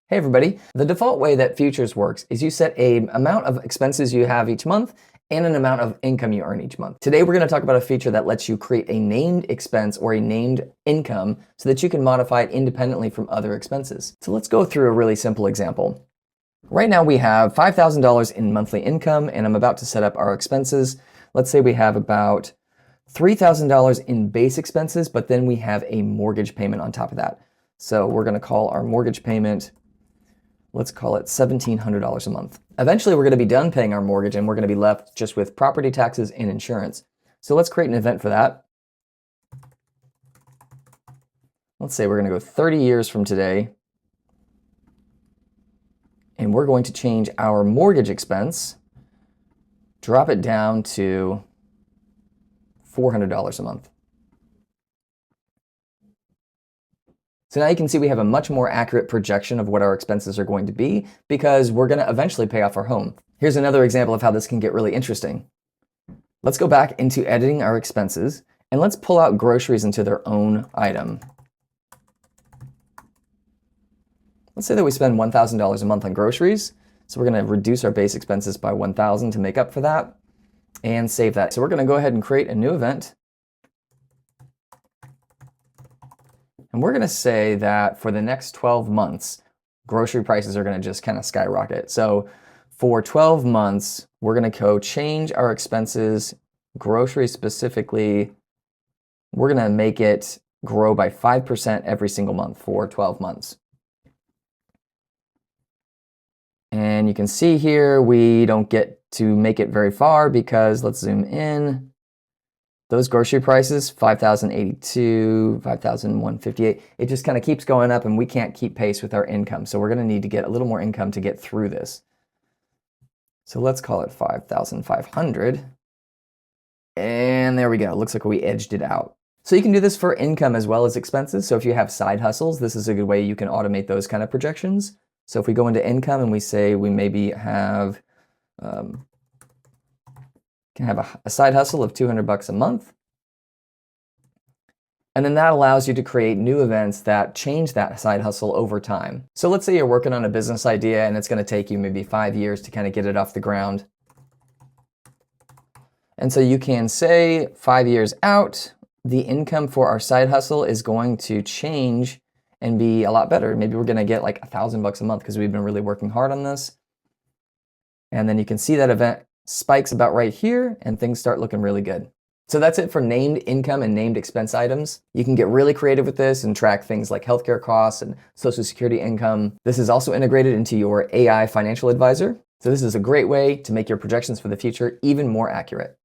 Hey everybody, the default way that Futurez works is you set an amount of expenses you have each month and an amount of income you earn each month. Today we're going to talk about a feature that lets you create a named expense or a named income so that you can modify it independently from other expenses. So let's go through a really simple example. Right now we have $5,000 in monthly income and I'm about to set up our expenses. Let's say we have about $3,000 in base expenses, but then we have a mortgage payment on top of that. So we're going to call our mortgage payment, let's call it $1,700 a month. Eventually, we're going to be done paying our mortgage and we're going to be left just with property taxes and insurance. So let's create an event for that. Let's say we're going to go 30 years from today. And we're going to change our mortgage expense, drop it down to $400 a month. So now you can see we have a much more accurate projection of what our expenses are going to be because we're going to eventually pay off our home. Here's another example of how this can get really interesting. Let's go back into editing our expenses and let's pull out groceries into their own item. Let's say that we spend $1,000 a month on groceries. So we're going to reduce our base expenses by $1,000 to make up for that and save that. So we're going to go ahead and create a new event. And we're going to say that for the next 12 months, grocery prices are going to just kind of skyrocket. So for 12 months, we're going to go change our expenses, groceries specifically. We're going to make it grow by 5% every single month for 12 months. And you can see here, we don't get to make it very far because let's zoom in. Those grocery prices, $5,082, $5,158, it just kind of keeps going up and we can't keep pace with our income. So we're going to need to get a little more income to get through this. So let's call it 5,500. And there we go. Looks like we edged it out. So you can do this for income as well as expenses. So if you have side hustles, this is a good way you can automate those kind of projections. So if we go into income and we say we maybe have can have a side hustle of $200 a month. And then that allows you to create new events that change that side hustle over time. So let's say you're working on a business idea and it's going to take you maybe 5 years to kind of get it off the ground. And so you can say 5 years out, the income for our side hustle is going to change and be a lot better. Maybe we're going to get like $1,000 a month because we've been really working hard on this. And then you can see that event spikes about right here and things start looking really good. So that's it for named income and named expense items. You can get really creative with this and track things like healthcare costs and Social Security income. This is also integrated into your AI financial advisor. So this is a great way to make your projections for the future even more accurate.